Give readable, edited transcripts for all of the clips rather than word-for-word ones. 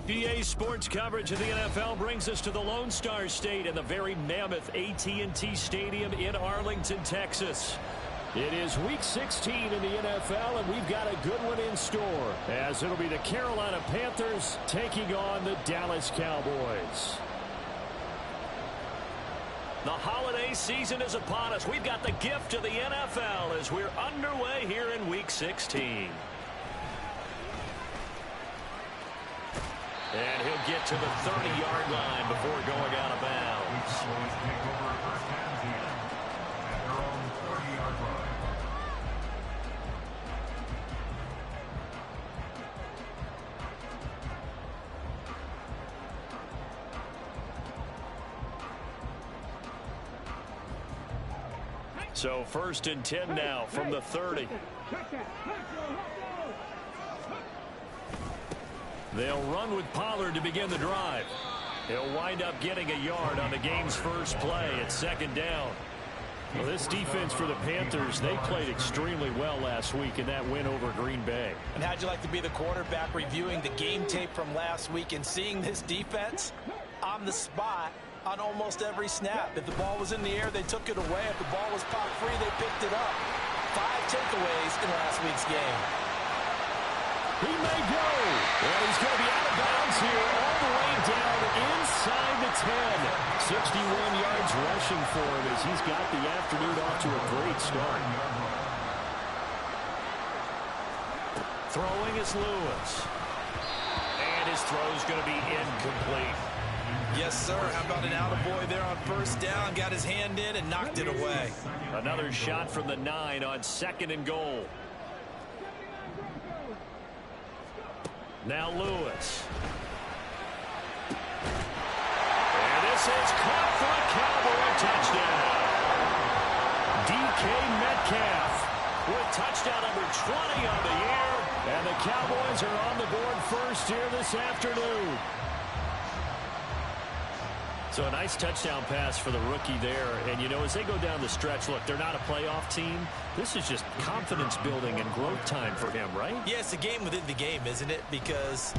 EA Sports coverage of the NFL brings us to the Lone Star State and the very mammoth AT&T Stadium in Arlington, Texas. It is Week 16 in the NFL, and we've got a good one in store, as it'll be the Carolina Panthers taking on the Dallas Cowboys. The holiday season is upon us. We've got the gift of the NFL as we're underway here in Week 16. And he'll get to the 30-yard line before going out of bounds. So 1st and 10 now from the 30. They'll run with Pollard to begin the drive. He'll wind up getting a yard on the game's first play at 2nd down. Well, this defense for the Panthers, they played extremely well last week in that win over Green Bay. And how'd you like to be the quarterback reviewing the game tape from last week and seeing this defense on the spot on almost every snap? If the ball was in the air, they took it away. If the ball was pop free, they picked it up. 5 takeaways in last week's game. He may go. And he's going to be out of bounds here all the way down inside the 10. 61 yards rushing for him as he's got the afternoon off to a great start. Throwing is Lewis. And his throw's going to be incomplete. Yes, sir. How about an attaboy there on 1st down? Got his hand in and knocked it away. Another shot from the 9 on 2nd and goal. Now Lewis. And this is caught for a Cowboy touchdown. DK Metcalf with touchdown number 20 on the year. And the Cowboys are on the board first here this afternoon. So a nice touchdown pass for the rookie there. And, you know, as they go down the stretch, look, they're not a playoff team. This is just confidence building and growth time for him, right? Yeah, it's a game within the game, isn't it? Because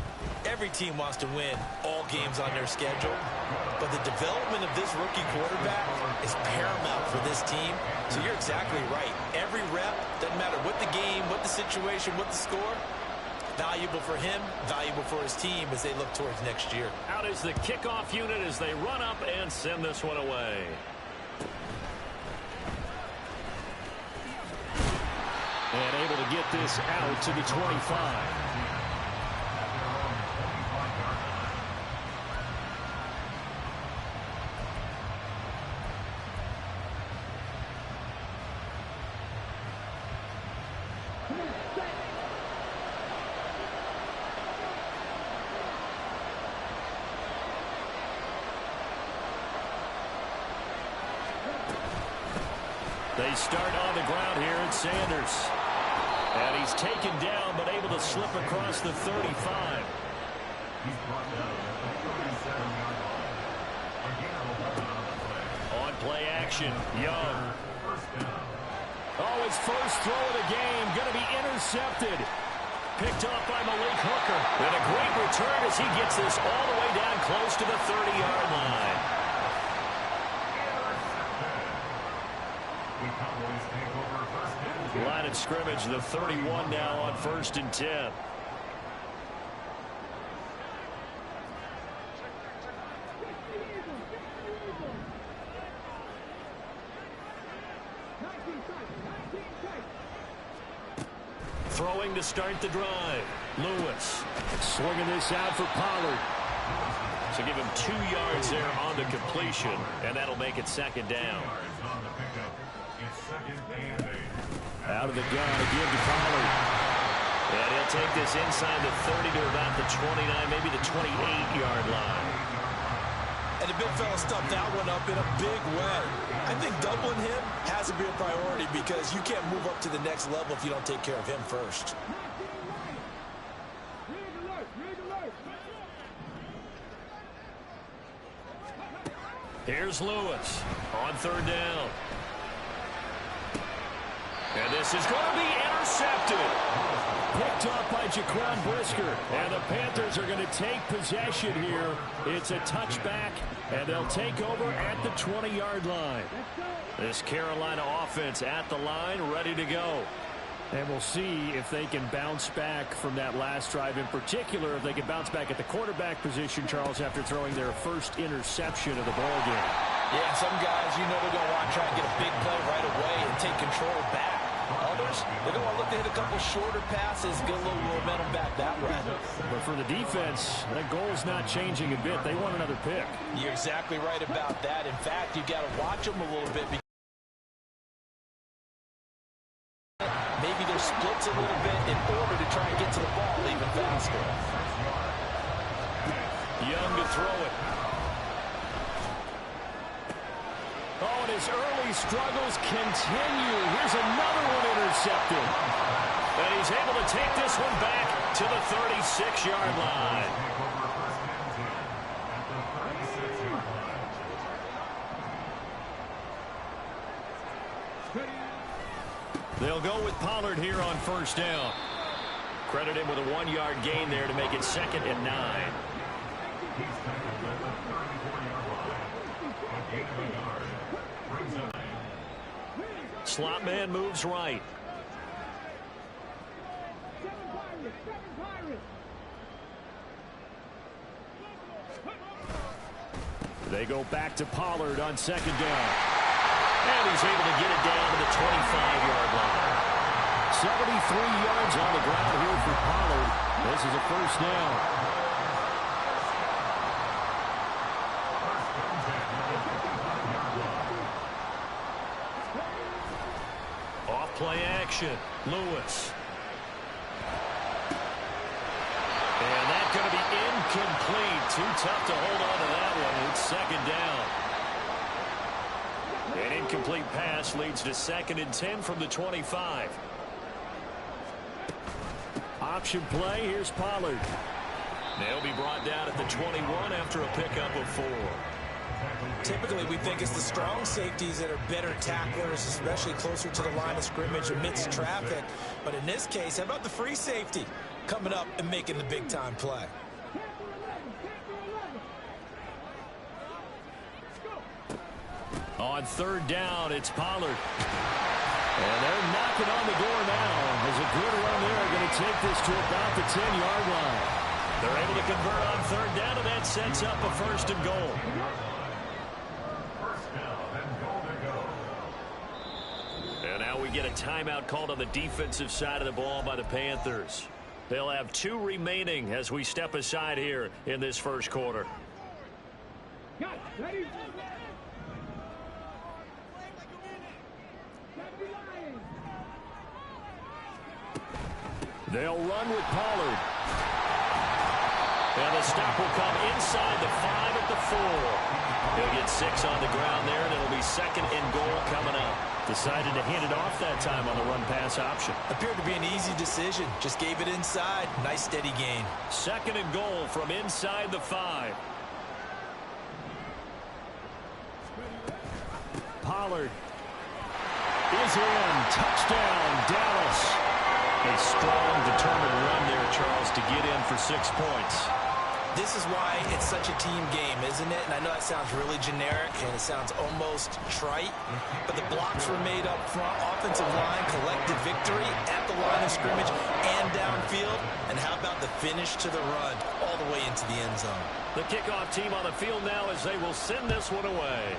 every team wants to win all games on their schedule. But the development of this rookie quarterback is paramount for this team. So you're exactly right. Every rep, doesn't matter what the game, what the situation, what the score, valuable for him, valuable for his team as they look towards next year. Out is the kickoff unit as they run up and send this one away. And able to get this out to the 25. They start on the ground here at Sanders. And he's taken down but able to slip across the 35. On play action, Young. Oh, his first throw of the game going to be intercepted. Picked off by Malik Hooker. And a great return as he gets this all the way down close to the 30-yard line. Line of scrimmage, the 31 now on 1st and 10. Throwing to start the drive. Lewis swinging this out for Pollard. So give him 2 yards there on the completion, and that'll make it 2nd down. Out of the gun again to Pollard. And he'll take this inside the 30 to about the 29, maybe the 28-yard line. And the big fella stuffed that one up in a big way. I think doubling him has to be a priority because you can't move up to the next level if you don't take care of him first. Here's Lewis on 3rd down. And this is going to be intercepted. picked off by Jaquan Brisker. And the Panthers are going to take possession here. It's a touchback, and they'll take over at the 20-yard line. This Carolina offense at the line, ready to go. And we'll see if they can bounce back from that last drive, in particular, if they can bounce back at the quarterback position, Charles, after throwing their first interception of the ball game. Yeah, some guys, you know they're going to want to try and get a big play right away and take control back. Others, they're going to look to hit a couple shorter passes, get a little momentum back that way. But for the defense, that goal's not changing a bit. They want another pick. You're exactly right about that. In fact, you've got to watch them a little bit. Maybe their splits a little bit in order to try and get to the ball even faster. Young to throw it. Oh, and his early struggles continue. Here's another one intercepted. And he's able to take this one back to the 36-yard line. They'll go with Pollard here on first down. Credit him with a 1-yard gain there to make it 2nd and 9. Slot man moves right. They go back to Pollard on 2nd down. And he's able to get it down to the 25-yard line. 73 yards on the ground here for Pollard. This is a first down. Off play action. Lewis. And that's going to be incomplete. Too tough to hold on to that one. It's 2nd down. An incomplete pass leads to 2nd and 10 from the 25. Option play. Here's Pollard. They'll be brought down at the 21 after a pickup of 4. Typically, we think it's the strong safeties that are better tacklers, especially closer to the line of scrimmage amidst traffic. But in this case, how about the free safety coming up and making the big-time play? On 3rd down, it's Pollard. And they're knocking on the door now. There's a good run there. Going to take this to about the 10-yard line. They're able to convert on 3rd down, and that sets up a 1st and goal. And now we get a timeout called on the defensive side of the ball by the Panthers. They'll have 2 remaining as we step aside here in this first quarter. Ready? They'll run with Pollard. And the stop will come inside the 5 at the 4. He'll get 6 on the ground there, and it'll be 2nd and goal coming up. Decided to hand it off that time on the run-pass option. Appeared to be an easy decision. Just gave it inside. Nice, steady gain. 2nd and goal from inside the 5. Pollard is in. Touchdown, Dallas. A strong, determined run there, Charles, to get in for 6 points. This is why it's such a team game, isn't it? And I know that sounds really generic and it sounds almost trite, but the blocks were made up front. Offensive line collected victory at the line of scrimmage and downfield. And how about the finish to the run all the way into the end zone? The kickoff team on the field now as they will send this one away.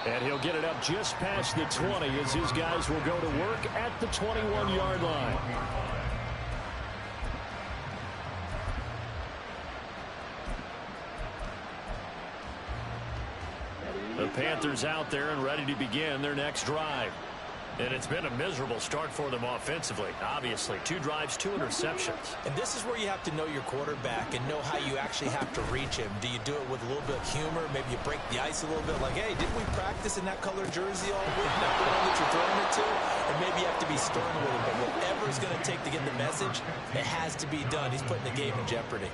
And he'll get it up just past the 20 as his guys will go to work at the 21-yard line. The Panthers out there and ready to begin their next drive. And it's been a miserable start for them offensively. Obviously, 2 drives, 2 interceptions. And this is where you have to know your quarterback and know how you actually have to reach him. Do you do it with a little bit of humor? Maybe you break the ice a little bit like, hey, didn't we practice in that color jersey all week? That one that you're throwing it to? And maybe you have to be stern with him. But whatever it's going to take to get the message, it has to be done. He's putting the game in jeopardy.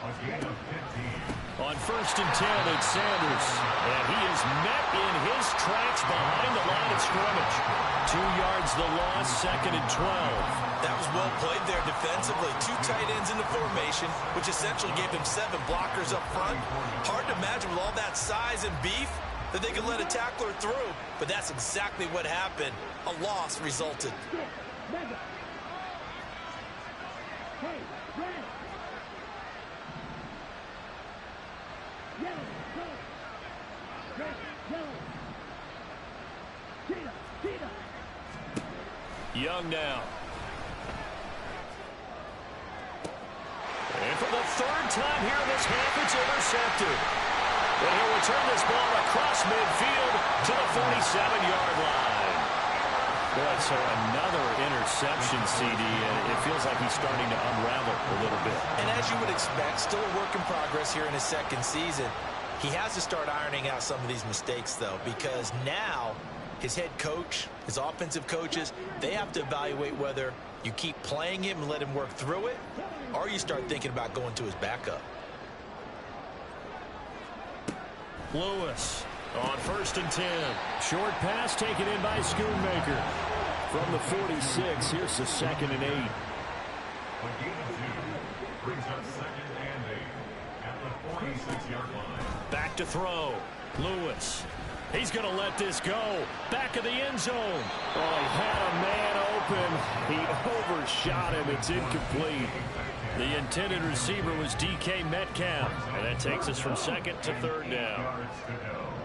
On 1st and 10, it's Sanders. And he is met in his tracks behind the line of scrimmage. 2 yards the loss, 2nd and 12. That was well played there defensively. 2 tight ends in the formation, which essentially gave them 7 blockers up front. Hard to imagine with all that size and beef that they could let a tackler through. But that's exactly what happened. A loss resulted. Young now. And for the 3rd time here in this half, it's intercepted. And he'll return this ball across midfield to the 47-yard line. Boy, so another interception, CD, and it feels like he's starting to unravel a little bit. And as you would expect, still a work in progress here in his 2nd season. He has to start ironing out some of these mistakes, though, because now his head coach, his offensive coaches, they have to evaluate whether you keep playing him and let him work through it, or you start thinking about going to his backup. Lewis on 1st and 10. Short pass taken in by Schoonmaker. From the 46, here's the 2nd and 8. Brings up 2nd and 8 at the 46-yard line. Back to throw. Lewis. He's going to let this go. Back of the end zone. Oh, he had a man open. He overshot him. It's incomplete. The intended receiver was DK Metcalf. And that takes us from 2nd to 3rd down.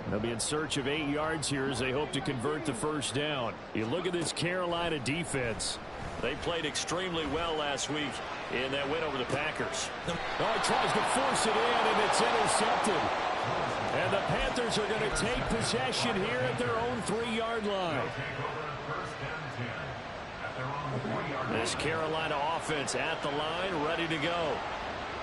They'll be in search of 8 yards here as they hope to convert the 1st down. You look at this Carolina defense. They played extremely well last week in that win over the Packers. Oh, he tries to force it in, and it's intercepted. And the Panthers are going to take possession here at their own 3-yard line. This Carolina offense at the line, ready to go.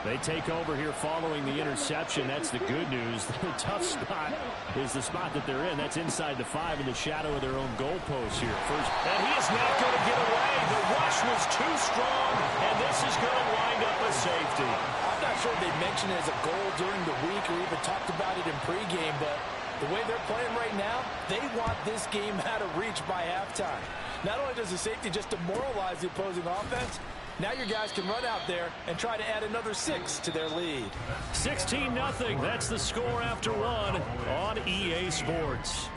They take over here following the interception. That's the good news. The tough spot is the spot that they're in. That's inside the 5 in the shadow of their own goalpost here. First, and he is not going to get away. The rush was too strong, and this is going to wind up a safety. I'm not sure they mentioned it as a goal during the week or even talked about it in pregame, but the way they're playing right now, they want this game out of reach by halftime. Not only does the safety just demoralize the opposing offense, now your guys can run out there and try to add another 6 to their lead. 16-0. That's the score after 1 on EA Sports.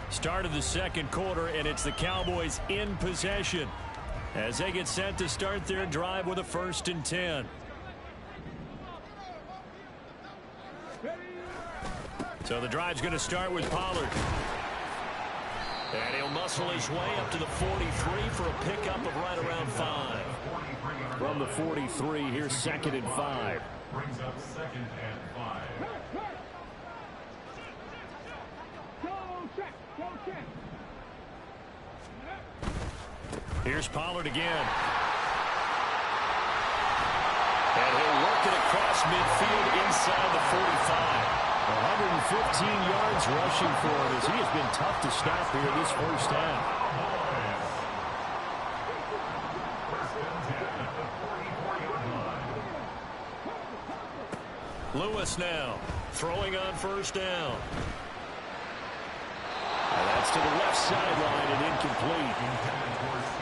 Start of the 2nd quarter, and it's the Cowboys in possession as they get set to start their drive with a 1st and 10. So the drive's going to start with Pollard. And he'll muscle his way up to the 43 for a pickup of right around 5. From the 43, here's 2nd and 5. Brings up 2nd and 5. Here's Pollard again. And he'll work it across midfield inside the 45. 115 yards rushing for him as he has been tough to stop here this 1st half. Lewis now throwing on 1st down. And that's to the left sideline and incomplete.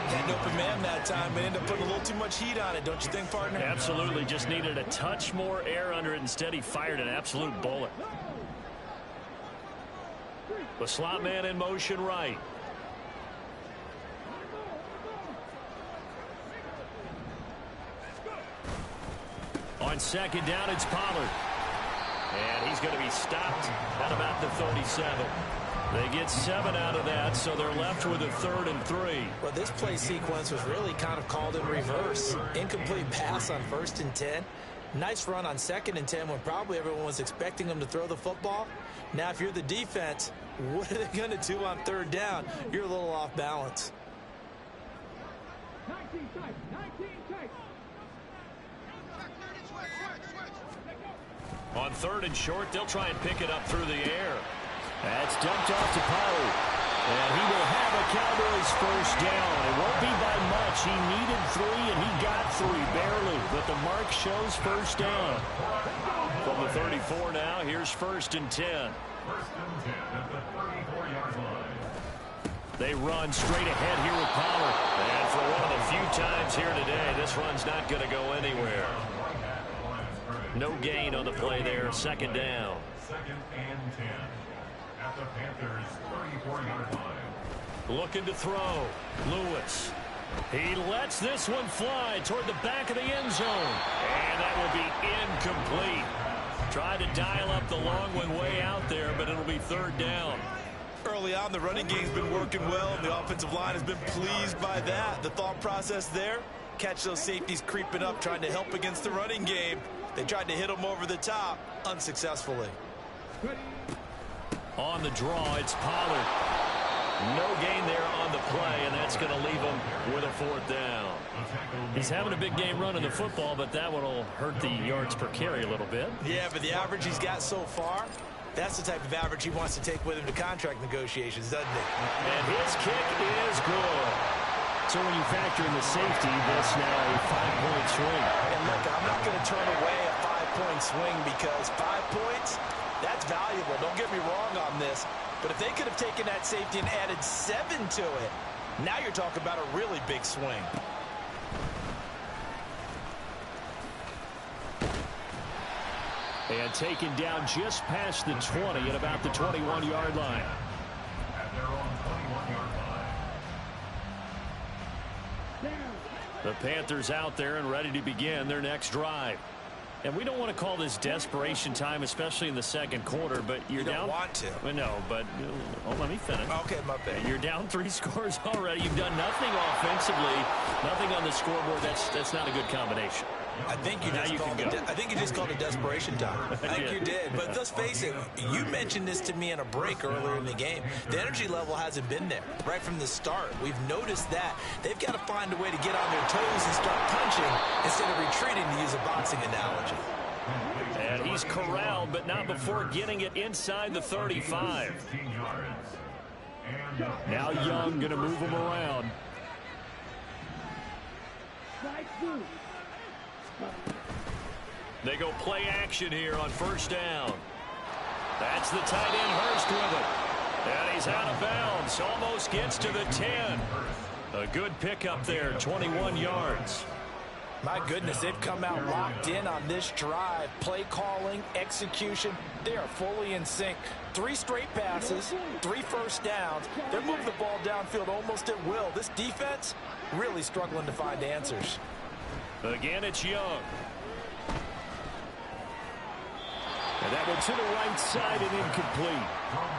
Had an open man that time, but ended up putting a little too much heat on it, don't you think, partner? Absolutely. Just needed a touch more air under it. Instead, he fired an absolute bullet. The slot man in motion right. On 2nd down, it's Pollard. And he's going to be stopped at about the 37. They get 7 out of that, so they're left with a 3rd and 3. Well, this play sequence was really kind of called in reverse. Incomplete pass on 1st and 10. Nice run on 2nd and 10 when probably everyone was expecting them to throw the football. Now, if you're the defense, what are they going to do on 3rd down? You're a little off balance. On 3rd and short, they'll try and pick it up through the air. That's dumped off to Pollard. And he will have a Cowboys first down. It won't be by much. He needed 3, and he got 3, barely. But the mark shows first down. From the 34 now, here's 1st and 10. 1st and 10 at the 34-yard line. They run straight ahead here with Pollard. And for one of the few times here today, this run's not going to go anywhere. No gain on the play there. 2nd down. 2nd and 10 at the Panthers' 34-yard line. Looking to throw. Lewis. He lets this one fly toward the back of the end zone. And that will be incomplete. Tried to dial up the long one way out there, but it'll be 3rd down. Early on, the running game's been working well, and the offensive line has been pleased by that. The thought process there, catch those safeties creeping up, trying to help against the running game. They tried to hit them over the top, unsuccessfully. On the draw, it's Pollard. No gain there on the play, and that's going to leave him with a 4th down. He's having a big game running the football, but that one will hurt the yards per carry a little bit. Yeah, but the average he's got so far, that's the type of average he wants to take with him to contract negotiations, doesn't it? And his kick is good. So when you factor in the safety, this now a 5-point swing. And look, I'm not going to turn away a 5-point swing because 5 points, that's valuable. Don't get me wrong on this. But if they could have taken that safety and added 7 to it, now you're talking about a really big swing. And taken down just past the 20 at about the 21-yard line. At their own 21-yard line. The Panthers out there and ready to begin their next drive. And we don't want to call this desperation time, especially in the 2nd quarter, but you're down. You don't want to. No, but let me finish. Okay, my bad. You're down 3 scores already. You've done nothing offensively, nothing on the scoreboard. That's not a good combination. I think you just called it desperation time. I think you did. But let's face it, you mentioned this to me in a break earlier in the game. The energy level hasn't been there right from the start. We've noticed that. They've got to find a way to get on their toes and start punching instead of retreating, to use a boxing analogy. And he's corralled, but not before getting it inside the 35. Now Young going to move him around. They go play action here on 1st down. That's the tight end Hurst with it. And he's out of bounds. Almost gets to the 10. A good pickup there, 21 yards. My goodness, they've come out locked in on this drive. Play calling, execution, they are fully in sync. 3 straight passes, 3 first downs. They're moving the ball downfield almost at will. This defense really struggling to find answers. Again, it's Young. And that one to the right side and incomplete.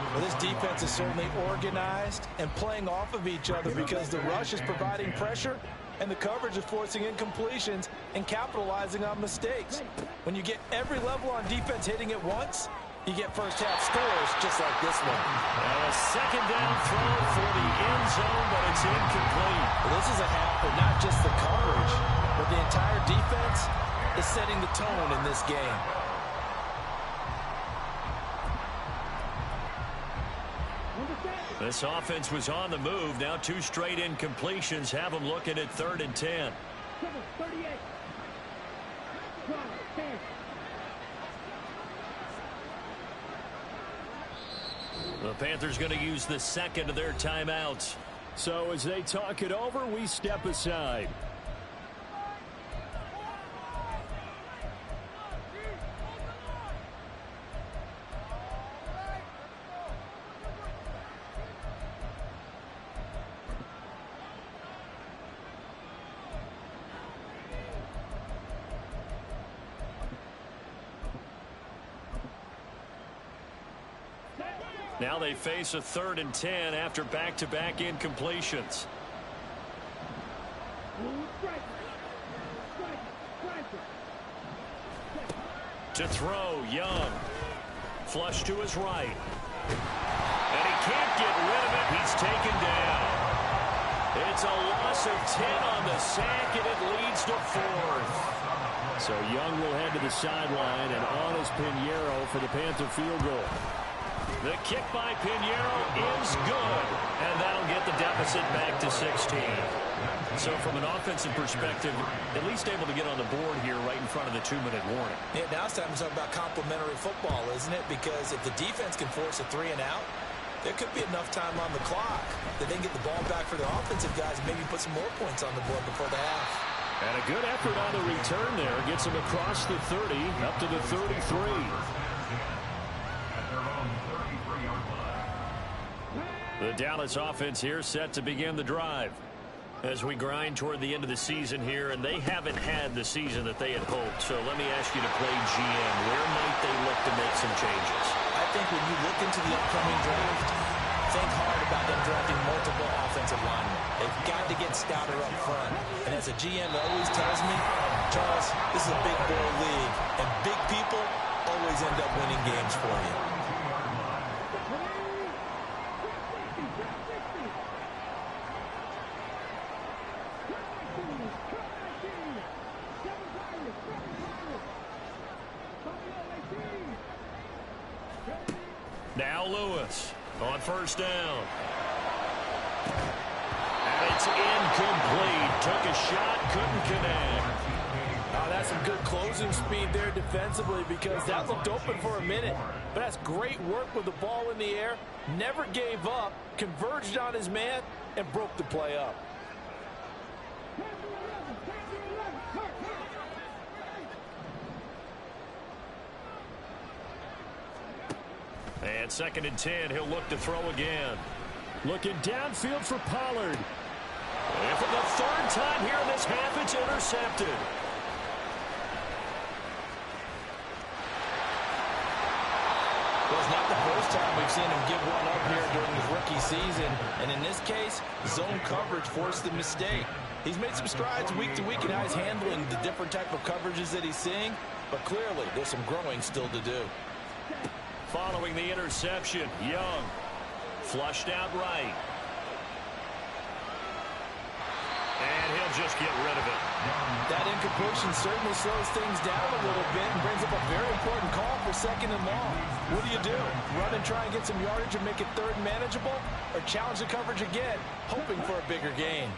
Well, this defense is certainly organized and playing off of each other because the rush is providing pressure and the coverage is forcing incompletions and capitalizing on mistakes. When you get every level on defense hitting at once, you get first-half scores just like this one. Now a 2nd down throw for the end zone, but it's incomplete. Well, this is a half for not just the coverage, but the entire defense is setting the tone in this game. This offense was on the move. Now 2 straight incompletions have them looking at 3rd and 10. The Panthers going to use the 2nd of their timeouts. So as they talk it over, we step aside. Now they face a 3rd and 10 after back-to-back incompletions. To throw, Young. Flush to his right. And he can't get rid of it. He's taken down. It's a loss of 10 on the sack, and it leads to 4th. So Young will head to the sideline, and on is Pinheiro for the Panther field goal. The kick by Pinheiro is good, and that'll get the deficit back to 16. So from an offensive perspective, at least able to get on the board here right in front of the 2-minute warning. Yeah, now it's time to talk about complementary football, isn't it? Because if the defense can force a 3 and out, there could be enough time on the clock that they can get the ball back for the offensive guys and maybe put some more points on the board before the half. And a good effort on the return there. Gets him across the 30, up to the 33. The Dallas offense here set to begin the drive as we grind toward the end of the season here, and they haven't had the season that they had hoped. So let me ask you to play GM. Where might they look to make some changes? I think when you look into the upcoming draft, think hard about them drafting multiple offensive linemen. They've got to get stouter up front. And as a GM always tells me, Charles, this is a big boy league, and big people always end up winning games for you. Now Lewis on first down. And it's incomplete. Took a shot, couldn't connect. Oh, that's some good closing speed there defensively because that looked open for a minute. But that's great work with the ball in the air. Never gave up, converged on his man, and broke the play up. And 2nd and 10, he'll look to throw again. Looking downfield for Pollard. And for the 3rd time here in this half, it's intercepted. Well, it's not the first time we've seen him give one up here during his rookie season. And in this case, zone coverage forced the mistake. He's made some strides week to week in how he's handling the different type of coverages that he's seeing. But clearly, there's some growing still to do. Following the interception, Young flushed out right. And he'll just get rid of it. That incompletion certainly slows things down a little bit and brings up a very important call for 2nd and long. What do? Run and try and get some yardage and make it 3rd and manageable? Or challenge the coverage again, hoping for a bigger gain?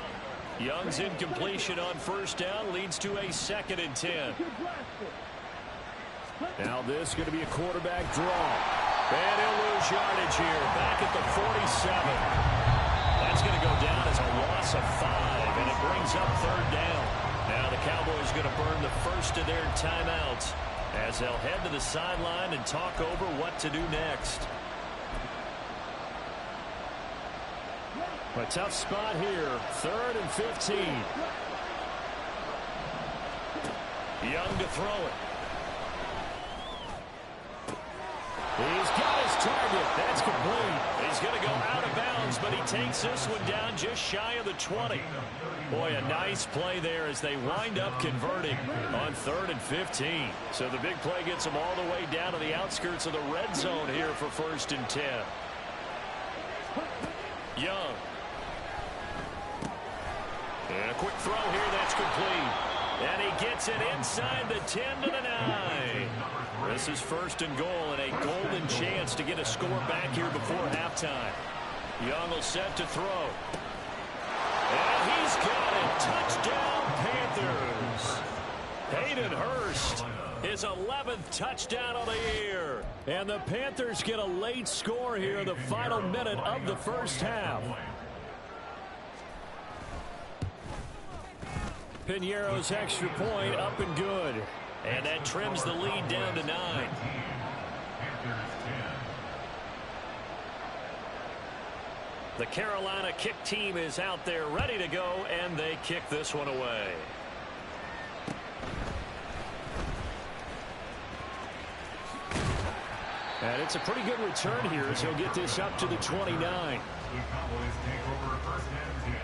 Young's incompletion on first down leads to a 2nd and 10. Now this is going to be a quarterback draw. And he'll lose yardage here. Back at the 47. That's going to go down as a loss of 5. And it brings up 3rd down. Now the Cowboys going to burn the first of their timeouts as they'll head to the sideline and talk over what to do next. A tough spot here. 3rd and 15. Young to throw it. He's got his target. That's complete. He's going to go out of bounds, but he takes this one down just shy of the 20. Boy, a nice play there as they wind up converting on 3rd and 15. So the big play gets them all the way down to the outskirts of the red zone here for 1st and 10. Young. And a quick throw here. That's complete. And he gets it inside the 10 to the 9. This is 1st and goal and a golden chance to get a score back here before halftime. Young will set to throw. And he's got it. Touchdown, Panthers. Hayden Hurst, his 11th touchdown of the year. And the Panthers get a late score here in the final minute of the first half. Pinheiro's extra point up and good. And that trims the lead down to 9. The Carolina kick team is out there ready to go, and they kick this one away. And it's a pretty good return here as he'll get this up to the 29. The Cowboys take over 1st and 10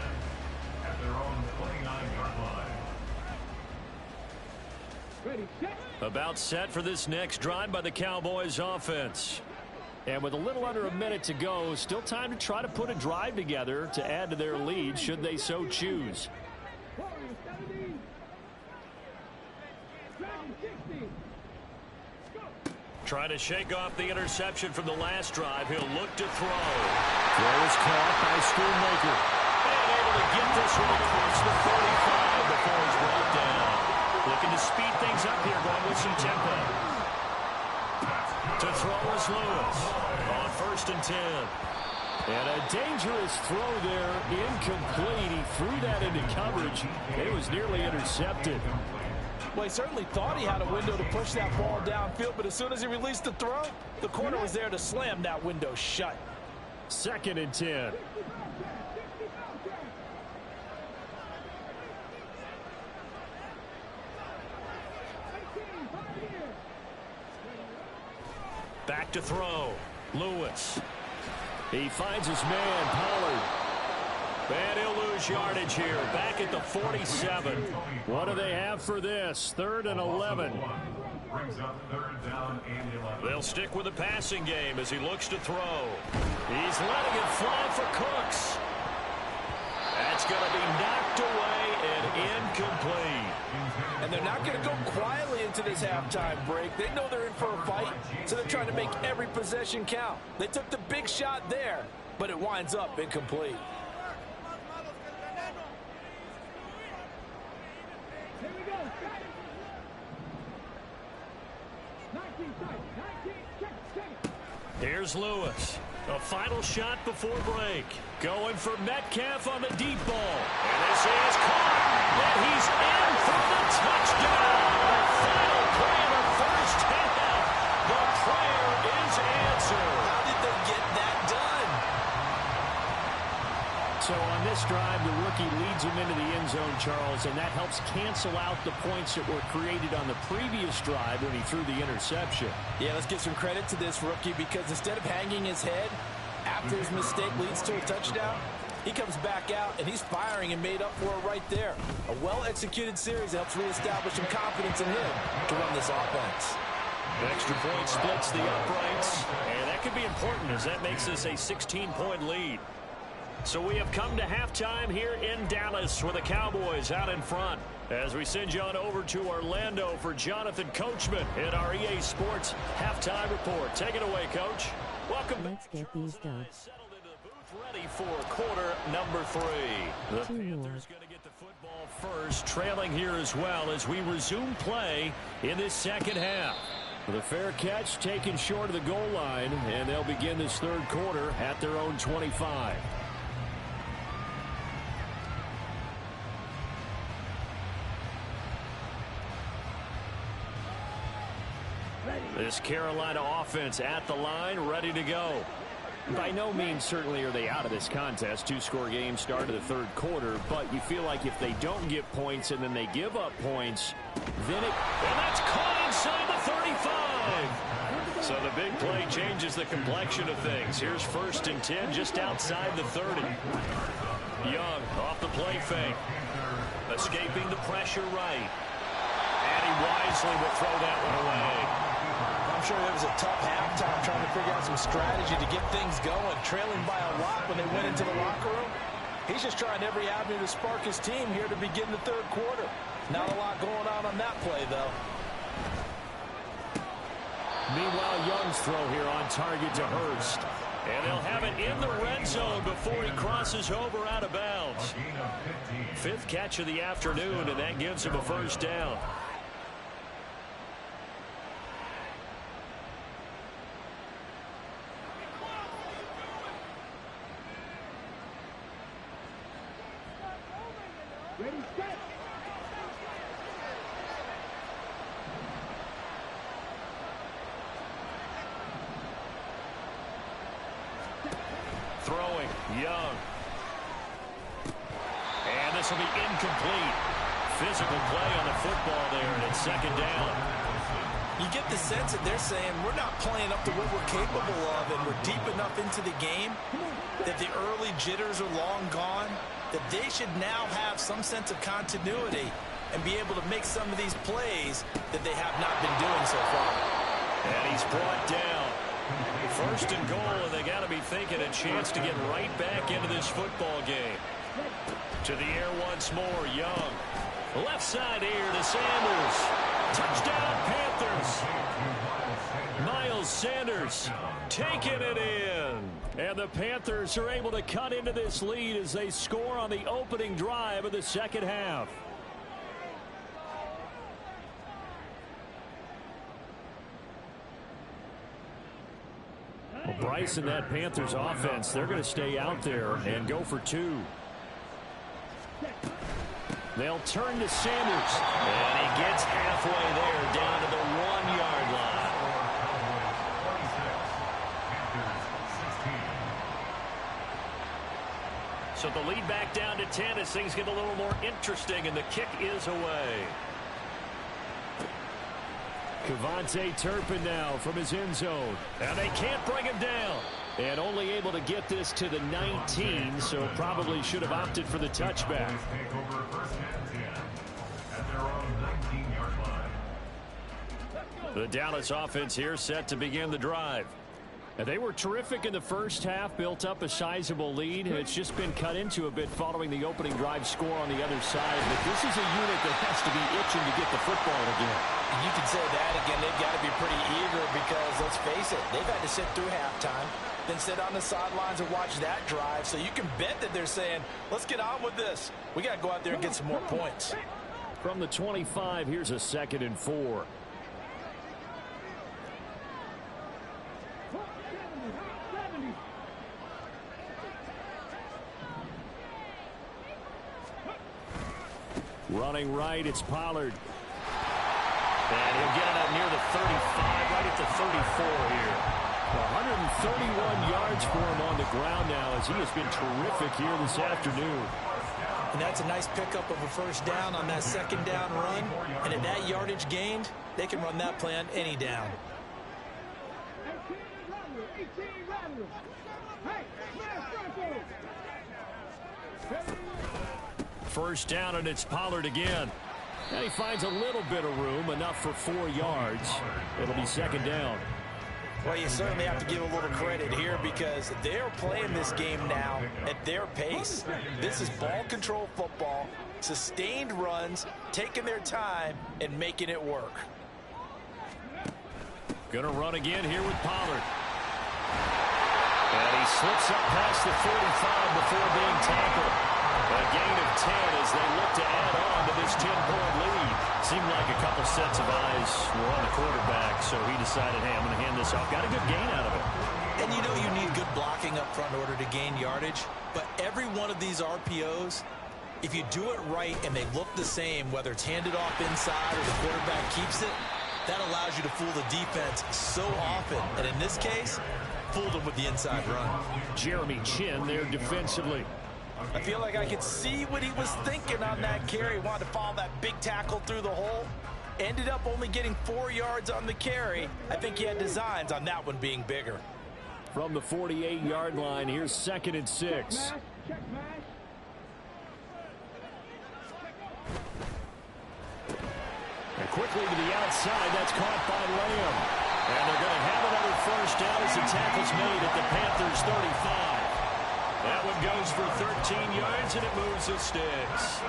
at their own 29-yard line. About set for this next drive by the Cowboys offense. And with a little under a minute to go, still time to try to put a drive together to add to their lead should they so choose. Trying to shake off the interception from the last drive. He'll look to throw. Throw is caught by Schoonmaker. And able to get this one across the 45 before he's brought down. Looking to speed things up here, going with some tempo. To throw is Lewis on 1st and 10. And a dangerous throw there, incomplete. He threw that into coverage. It was nearly intercepted. Well, he certainly thought he had a window to push that ball downfield, but as soon as he released the throw, the corner was there to slam that window shut. 2nd and 10. Back to throw. Lewis. He finds his man, Pollard. And he'll lose yardage here. Back at the 47. What do they have for this? 3rd and 11. Brings up 3rd down and 11. They'll stick with the passing game as he looks to throw. He's letting it fly for Cooks. That's going to be knocked away and incomplete. And they're not going to go quietly into this halftime break. They know they're in for a fight, so they're trying to make every possession count. They took the big shot there, but it winds up incomplete. Here's Lewis. A final shot before break. Going for Metcalf on the deep ball. And this is caught. And he's in for the touchdown. The final play of the first half. The prayer is answered. How did they get that done? So on this drive, the rookie leads him into the end zone, Charles, and that helps cancel out the points that were created on the previous drive when he threw the interception. Yeah, let's give some credit to this rookie because instead of hanging his head after his mistake leads to a touchdown, he comes back out and he's firing and made up for it right there. A well-executed series helps reestablish some confidence in him to run this offense. Extra point splits the uprights, and that could be important as that makes this a 16-point lead. So we have come to halftime here in Dallas with the Cowboys out in front. As we send you on over to Orlando for Jonathan Coachman in our EA Sports Halftime Report. Take it away, Coach. Welcome. Let's get these done. Settled into the booth, ready for quarter number 3. The Panthers going to get the football first, trailing here as well as we resume play in this second half. The fair catch taken short of the goal line, and they'll begin this third quarter at their own 25. This Carolina offense at the line, ready to go. By no means certainly are they out of this contest. 2-score game start of the third quarter, but you feel like if they don't get points and then they give up points, then it... And that's caught inside the 35! So the big play changes the complexion of things. Here's 1st and 10 just outside the 30. Young off the play fake. Escaping the pressure right. And he wisely will throw that one away. I'm sure there was a tough halftime trying to figure out some strategy to get things going, trailing by a lot when they went into the locker room. He's just trying every avenue to spark his team here to begin the third quarter. Not a lot going on that play, though. Meanwhile, Young's throw here on target to Hurst. And they'll have it in the red zone before he crosses over out of bounds. 5th catch of the afternoon, and that gives him a first down. Throwing, Young. And this will be incomplete. Physical play on the football there, and it's 2nd down. You get the sense that they're saying we're not playing up to what we're capable of, and we're deep enough into the game that the early jitters are long gone, that they should now have some sense of continuity and be able to make some of these plays that they have not been doing so far. And he's brought down. 1st and goal, and they got to be thinking a chance to get right back into this football game. To the air once more, Young. Left side here to Sanders. Touchdown, Panthers. My, Miles Sanders taking it in. And the Panthers are able to cut into this lead as they score on the opening drive of the second half. Well, Bryce and that Panthers offense, they're going to stay out there and go for two. They'll turn to Sanders. And he gets halfway there down to the 1-yard line. So the lead back down to 10 as things get a little more interesting, and the kick is away. Kevontae Turpin now from his end zone. And they can't bring him down. And only able to get this to the 19, so probably should have opted for the touchback. The Dallas offense here set to begin the drive. And they were terrific in the first half, built up a sizable lead. It's just been cut into a bit following the opening drive score on the other side. But this is a unit that has to be itching to get the football again. You can say that again. They've got to be pretty eager because, let's face it, they've had to sit through halftime, then sit on the sidelines and watch that drive. So you can bet that they're saying, let's get on with this. We got to go out there and get some more points. From the 25, here's a 2nd and 4. Running right, it's Pollard. And he'll get it up near the 35, right at the 34 here. 131 yards for him on the ground now as he has been terrific here this afternoon. And that's a nice pickup of a first down on that second down run. And at that yardage gained, they can run that play on any down. First down, and it's Pollard again. And he finds a little bit of room, enough for 4 yards. It'll be 2nd down. Well, you certainly have to give a little credit here because they're playing this game now at their pace. This is ball control football, sustained runs, taking their time, and making it work. Gonna run again here with Pollard. And he slips up past the 45 before being tackled. A gain of 10 as they look to add on to this 10-point lead. Seemed like a couple sets of eyes were on the quarterback, so he decided, hey, I'm going to hand this off. Got a good gain out of it. And you know you need good blocking up front in order to gain yardage, but every one of these RPOs, if you do it right and they look the same, whether it's handed off inside or the quarterback keeps it, that allows you to fool the defense so often. And in this case, fooled them with the inside run. Jeremy Chin there defensively. I feel like I could see what he was thinking on that carry. He wanted to follow that big tackle through the hole. Ended up only getting 4 yards on the carry. I think he had designs on that one being bigger. From the 48-yard line, here's 2nd and 6. And quickly to the outside, that's caught by Lamb. And they're going to have another first down as the tackle's made at the Panthers' 35. That one goes for 13 yards, and it moves the sticks.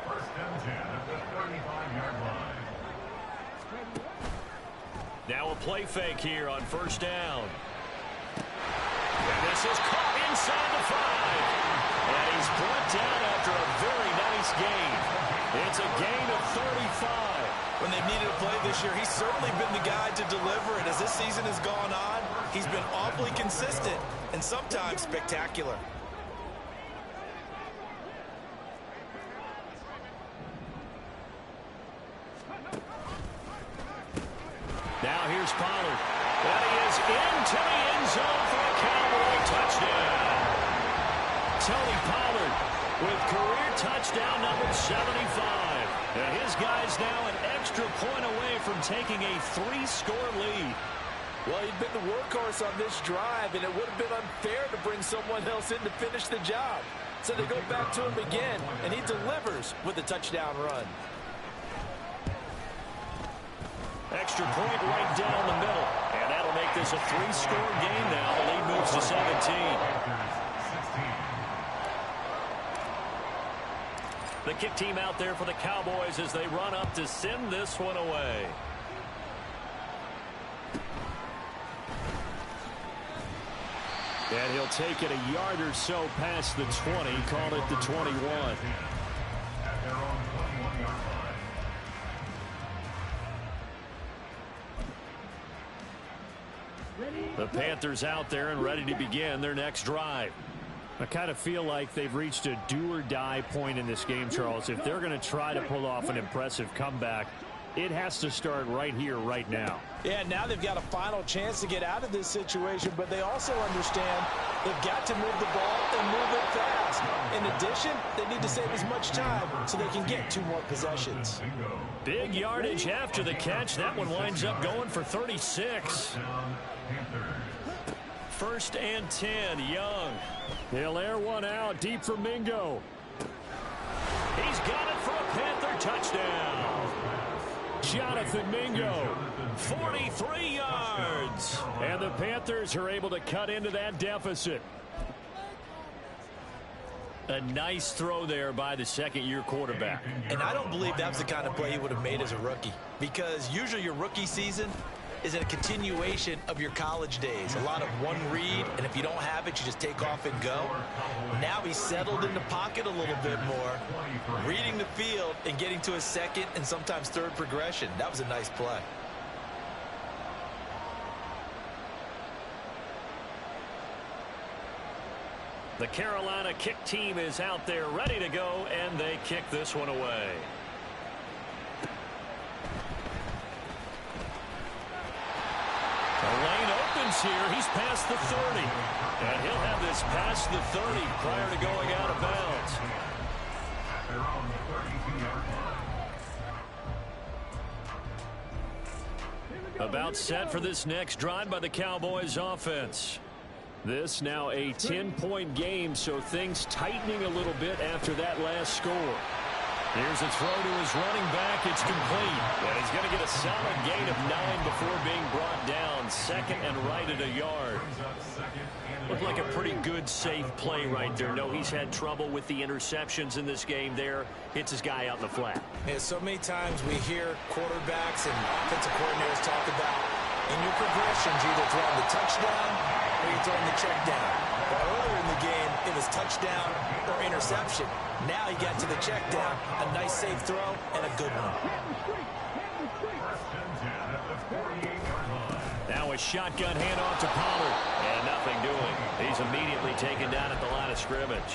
First and 10 at the 35-yard line. Now a play fake here on first down. And this is caught inside the 5. And he's brought down after a very nice gain. It's a gain of 35. When they've needed a play this year, he's certainly been the guy to deliver it. As this season has gone on, he's been awfully consistent and sometimes spectacular. Now here's Pollard. And he is into the end zone for a Cowboy touchdown. Tony Pollard with career touchdown number 75. And his guy's now an extra point away from taking a 3-score lead. Well, he'd been the workhorse on this drive, and it would have been unfair to bring someone else in to finish the job. So they go back to him again, and he delivers with a touchdown run. Extra point right down the middle. And that'll make this a 3-score game now. The lead moves to 17. The kick team out there for the Cowboys as they run up to send this one away. And he'll take it a yard or so past the 20, call it the 21. The Panthers out there and ready to begin their next drive. I kind of feel like they've reached a do-or-die point in this game, Charles. If they're going to try to pull off an impressive comeback, it has to start right here, right now. Yeah, now they've got a final chance to get out of this situation, but they also understand they've got to move the ball and move it fast. In addition, they need to save as much time so they can get 2 more possessions. Big yardage after the catch. That one winds up going for 36. 1st and 10, Young. He'll air one out deep for Mingo. He's got it for a Panther touchdown. Jonathan Mingo, 43 yards. And the Panthers are able to cut into that deficit. A nice throw there by the second-year quarterback. And I don't believe that's the kind of play he would have made as a rookie, because usually your rookie season is a continuation of your college days. A lot of one read, and if you don't have it, you just take off and go. Now he's settled in the pocket a little bit more, reading the field and getting to his second and sometimes third progression. That was a nice play. The Carolina kick team is out there ready to go, and they kick this one away. The lane opens here. He's past the 30. And he'll have this past the 30 prior to going out of bounds. About set for this next drive by the Cowboys offense. This now a 10-point game, so things tightening a little bit after that last score. Here's a throw to his running back. It's complete. And he's going to get a solid gain of 9 before being brought down. Second and right at a yard. Looked like a pretty good, safe play right there. No, he's had trouble with the interceptions in this game there. Hits his guy out in the flat. Yeah, so many times we hear quarterbacks and offensive coordinators talk about in your progressions, you're either throwing the touchdown or you're throwing the check down. But earlier in the game, it was touchdown or interception. Now he got to the check down, a nice safe throw, and a good one. Now a shotgun handoff to Pollard, and nothing doing. He's immediately taken down at the line of scrimmage.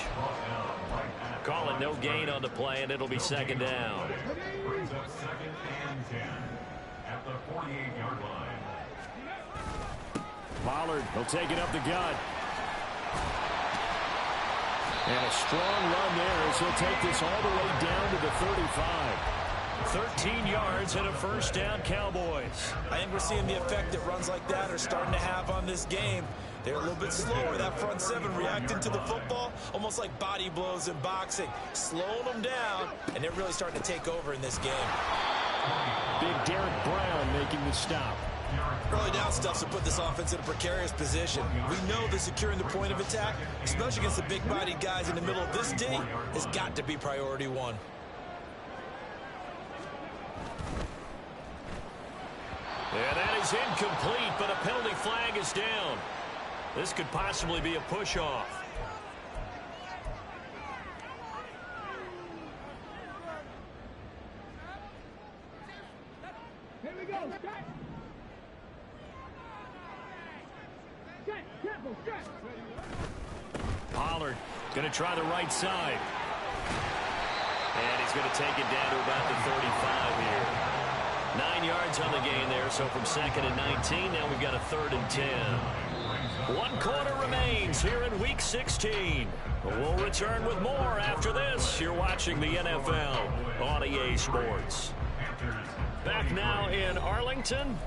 Call it no gain on the play, and it'll be second down. Brings up 2nd and 10 at the 48-yard line. Pollard will take it up the gut. And a strong run there as he'll take this all the way down to the 35. 13 yards and a first down, Cowboys. I think we're seeing the effect that runs like that are starting to have on this game. They're a little bit slower, that front seven reacting to the football, almost like body blows in boxing, slowing them down, and they're really starting to take over in this game. Big Derek Brown making the stop. Early down stuff to put this offense in a precarious position. We know that securing the point of attack, especially against the big-bodied guys in the middle of this D, has got to be priority one. And that is incomplete, but a penalty flag is down. This could possibly be a push-off. Here we go. Pollard going to try the right side. And he's going to take it down to about the 35 here. 9 yards on the gain there, so from 2nd and 19, now we've got a 3rd and 10. 1 quarter remains here in Week 16. We'll return with more after this. You're watching the NFL on EA Sports. Back now in Arlington.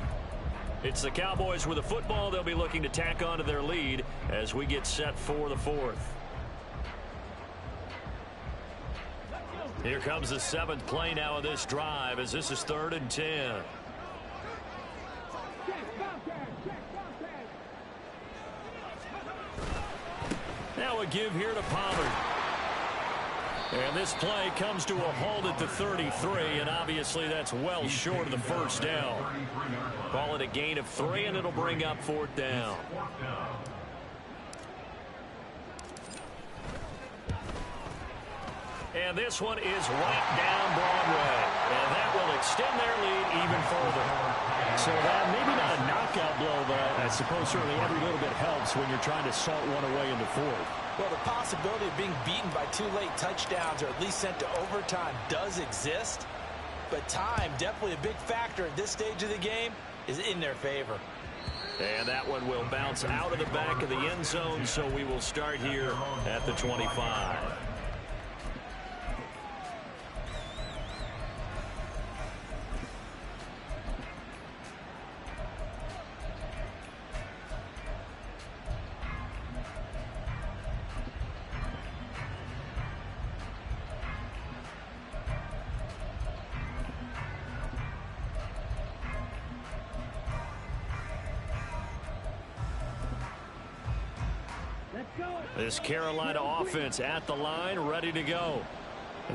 It's the Cowboys with the football. They'll be looking to tack on to their lead as we get set for the 4th. Here comes the 7th play now of this drive as this is 3rd and 10. Now a give here to Pollard. And this play comes to a halt at the 33, and obviously that's well short of the first down. Call it a gain of 3, and it'll bring up 4th down. And this one is right down Broadway. And that will extend their lead even further. So that maybe not a knockout blow, but I suppose certainly every little bit helps when you're trying to salt one away in the 4th. Well, the possibility of being beaten by 2 late touchdowns or at least sent to overtime does exist. But time, definitely a big factor at this stage of the game, is in their favor. And that one will bounce out of the back of the end zone, so we will start here at the 25. This Carolina offense at the line, ready to go.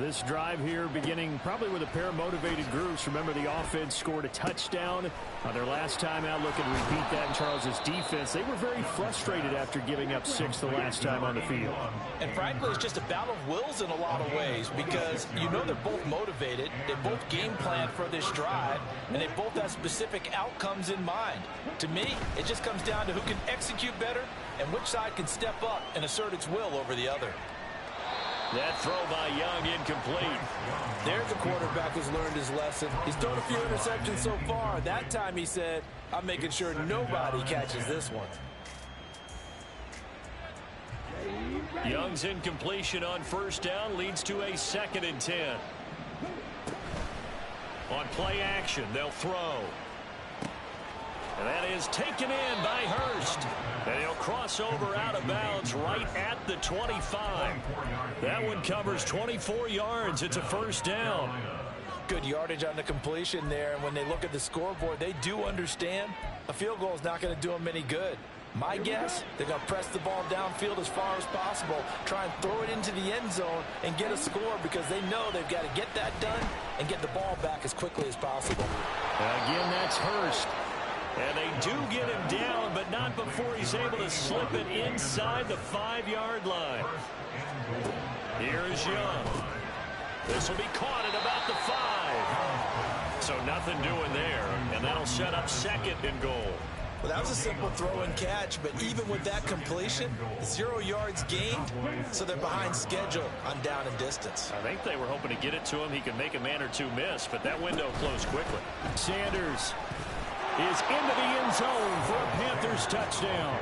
This drive here beginning probably with a pair of motivated groups. Remember, the offense scored a touchdown their last time out, looking to repeat that in Charles's defense. They were very frustrated after giving up 6 the last time on the field. And frankly, it's just a battle of wills in a lot of ways, because you know they're both motivated, they both game plan for this drive, and they both have specific outcomes in mind. To me, it just comes down to who can execute better and which side can step up and assert its will over the other. That throw by Young incomplete. There's a quarterback who's learned his lesson. He's thrown a few interceptions so far. That time he said, I'm making sure nobody catches this one. Young's incompletion on 1st down leads to a 2nd and 10. On play action, they'll throw. And that is taken in by Hurst. And he'll cross over out of bounds right at the 25. That one covers 24 yards. It's a 1st down. Good yardage on the completion there. And when they look at the scoreboard, they do understand a field goal is not going to do them any good. My guess, they're going to press the ball downfield as far as possible, try and throw it into the end zone and get a score, because they know they've got to get that done and get the ball back as quickly as possible. Again, that's Hurst. And they do get him down, but not before he's able to slip it inside the 5-yard line. Here's Young. This will be caught at about the 5. So nothing doing there, and that'll set up 2nd and goal. Well, that was a simple throw and catch, but even with that completion, 0 yards gained, so they're behind schedule on down and distance. I think they were hoping to get it to him. He could make a man or two miss, but that window closed quickly. Sanders is into the end zone for a Panthers touchdown.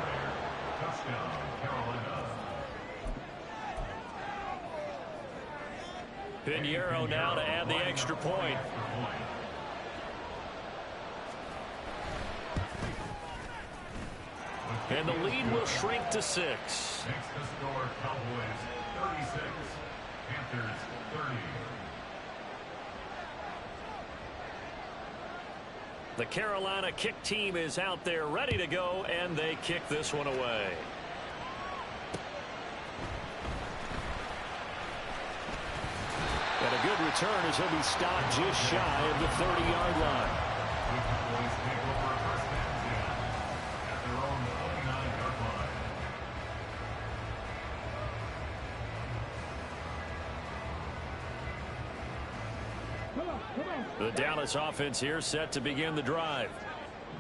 Touchdown, Carolina. Pinheiro now to add the extra point. And the lead will shrink to 6. Next to score, Cowboys 36, Panthers 30. The Carolina kick team is out there ready to go, and they kick this one away. And a good return as he'll be stopped just shy of the 30-yard line. Cowboys take over 1st and 10 at their own 29-yard line. The Dallas offense here set to begin the drive.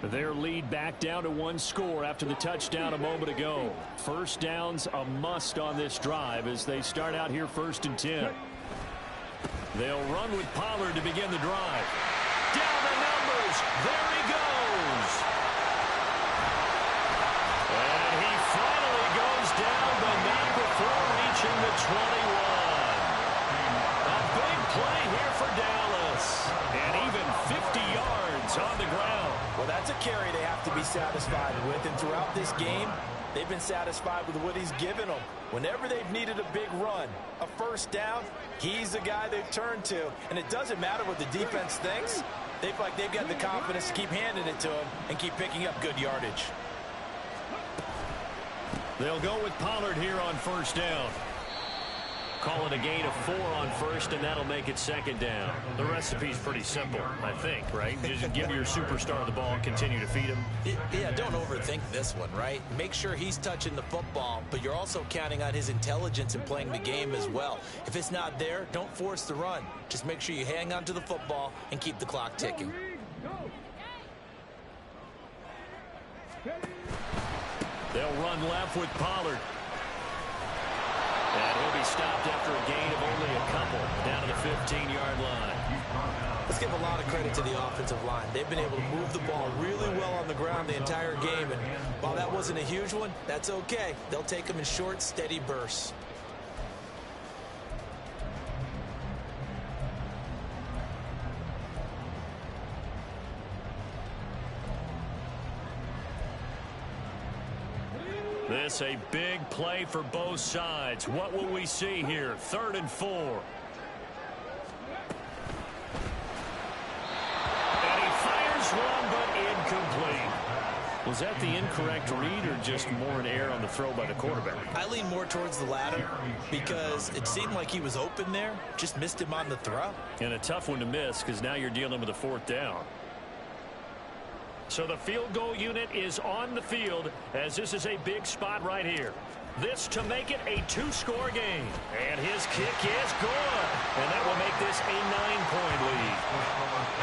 Their lead back down to 1 score after the touchdown a moment ago. 1st down's a must on this drive as they start out here 1st and 10. They'll run with Pollard to begin the drive. Down the numbers. There he goes. And he finally goes down, but not before reaching the 21. A big play here for Dallas. And even 50 yards on the ground. Well, that's a carry they have to be satisfied with. And throughout this game, they've been satisfied with what he's given them. Whenever they've needed a big run, a 1st down, he's the guy they've turned to. And it doesn't matter what the defense thinks. They feel like they've got the confidence to keep handing it to him and keep picking up good yardage. They'll go with Pollard here on 1st down. call it a gain of 4 on first, and that'll make it second down. The recipe's pretty simple, I think, right? Just give your superstar the ball and continue to feed him. Yeah, don't overthink this one, right? Make sure he's touching the football, but you're also counting on his intelligence in playing the game as well. If it's not there, don't force the run. Just make sure you hang on to the football and keep the clock ticking. They'll run left with Pollard. And he'll be stopped after a gain of only a couple down to the 15-yard line. Let's give a lot of credit to the offensive line. They've been able to move the ball really well on the ground the entire game. And while that wasn't a huge one, that's okay. They'll take them in short, steady bursts. This a big play for both sides. What will we see here? 3rd and 4. And he fires one, but incomplete. Was that the incorrect read or just more an error on the throw by the quarterback? I lean more towards the latter because it seemed like he was open there. Just missed him on the throw. And a tough one to miss because now you're dealing with a 4th down. So the field goal unit is on the field as this is a big spot right here. This to make it a 2-score game. And his kick is good. And that will make this a 9-point lead.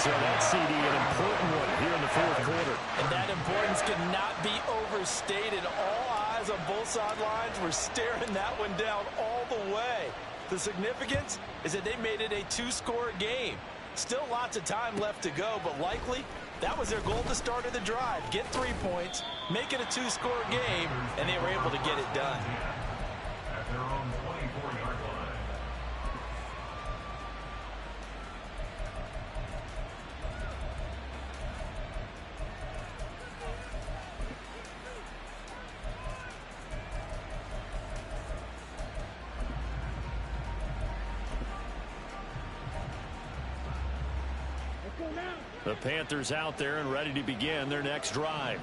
So that CD, an important one here in the 4th quarter. And that importance cannot be overstated. All eyes on both sidelines were staring that one down all the way. The significance is that they made it a 2-score game. Still lots of time left to go, but likely that was their goal at the start of the drive. Get 3 points, make it a 2-score game, and they were able to get it done. At their own 24-yard line. The Panthers out there and ready to begin their next drive.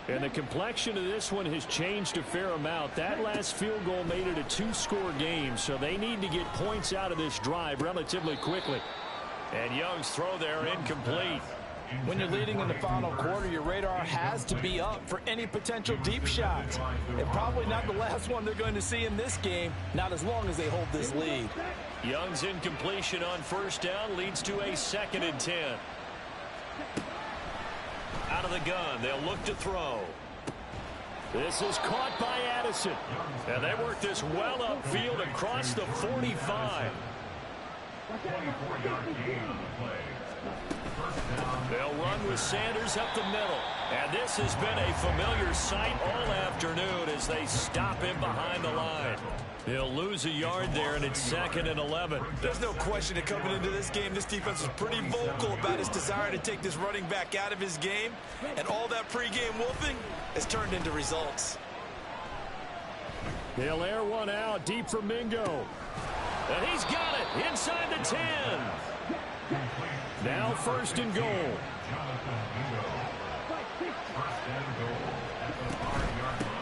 And the complexion of this one has changed a fair amount. That last field goal made it a 2-score game, so they need to get points out of this drive relatively quickly. And Young's throw there incomplete. When you're leading in the final quarter, your radar has to be up for any potential deep shots. And probably not the last one they're going to see in this game, not as long as they hold this lead. Young's incompletion on 1st down leads to a 2nd and 10. Out of the gun, they'll look to throw. This is caught by Addison. And they work this well upfield across the 45. 24-yard gain on the play. First down. They'll run with Sanders up the middle. And this has been a familiar sight all afternoon as they stop him behind the line. He'll lose a yard there, and it's 2nd and 11. There's no question that coming into this game, this defense was pretty vocal about his desire to take this running back out of his game. And all that pregame wolfing has turned into results. They'll air one out deep for Mingo. And he's got it inside the 10. Now 1st and goal.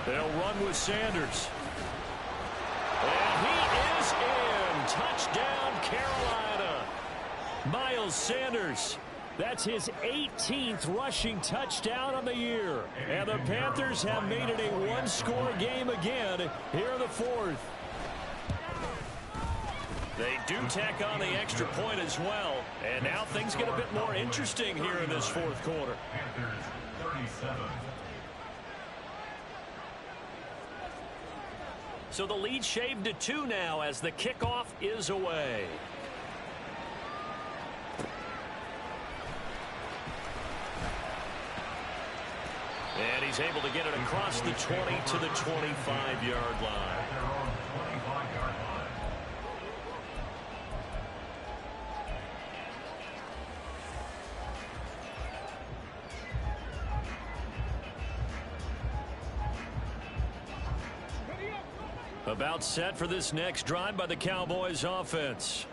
They'll run with Sanders. And he is in. Touchdown, Carolina. Miles Sanders. That's his 18th rushing touchdown on the year. And the Panthers have made it a 1-score game again here in the 4th. They do tack on the extra point as well. And now things get a bit more interesting here in this 4th quarter. Panthers 37. So the lead shaved to 2 now as the kickoff is away. And he's able to get it across the 20 to the 25-yard line. Their own 25-yard line. About set for this next drive by the Cowboys offense.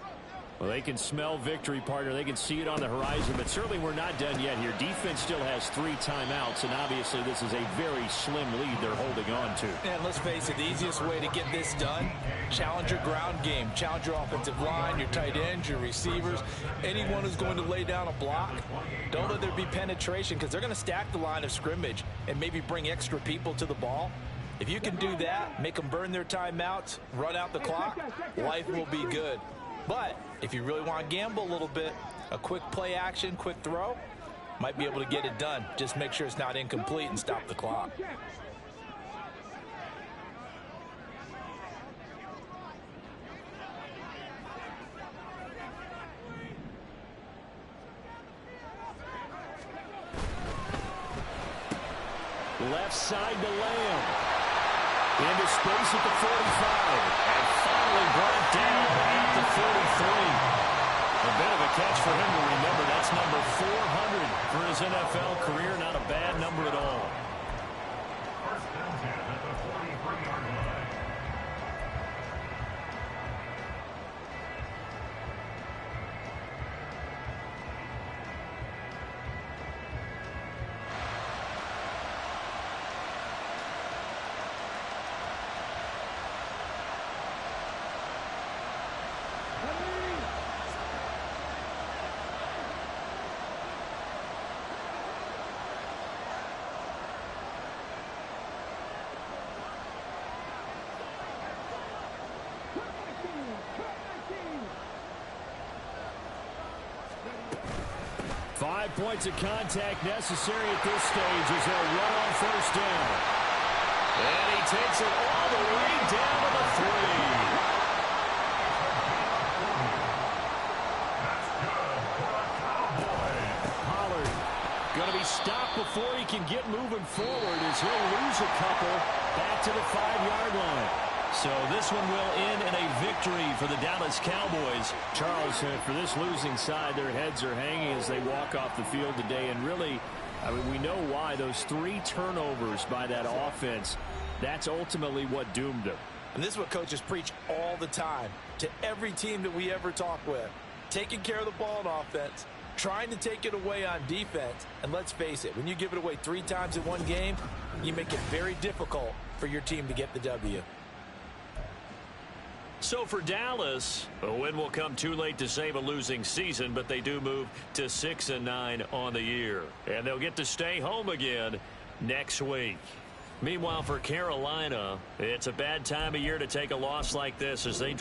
Well, they can smell victory, partner. They can see it on the horizon, but certainly we're not done yet here. Defense still has 3 timeouts, and obviously this is a very slim lead they're holding on to. And let's face it, the easiest way to get this done, challenge your ground game. Challenge your offensive line, your tight ends, your receivers, anyone who's going to lay down a block. Don't let there be penetration because they're going to stack the line of scrimmage and maybe bring extra people to the ball. If you can do that, make them burn their timeouts, run out the clock, life will be good. But if you really want to gamble a little bit, a quick play action, quick throw, might be able to get it done. Just make sure it's not incomplete and stop the clock. Left side to Lamb. Into space at the 45. And finally brought down at the 43. A bit of a catch for him to remember. That's number 400 for his NFL career. Not a bad number at all. First and 10 at the 43-yard line. Five points of contact necessary at this stage as they'll run on first down. And he takes it all the way down to the 3. That's good for the Cowboys. Pollard going to be stopped before he can get moving forward as he'll lose a couple back to the 5-yard line. So this one will end in a victory for the Dallas Cowboys. Charles, for this losing side, their heads are hanging as they walk off the field today. And really, I mean, we know why. Those 3 turnovers by that offense, that's ultimately what doomed them. And this is what coaches preach all the time to every team that we ever talk with. Taking care of the ball on offense, trying to take it away on defense. And let's face it, when you give it away 3 times in one game, you make it very difficult for your team to get the W. So for Dallas, a win will come too late to save a losing season, but they do move to 6-9 on the year. And they'll get to stay home again next week. Meanwhile, for Carolina, it's a bad time of year to take a loss like this as they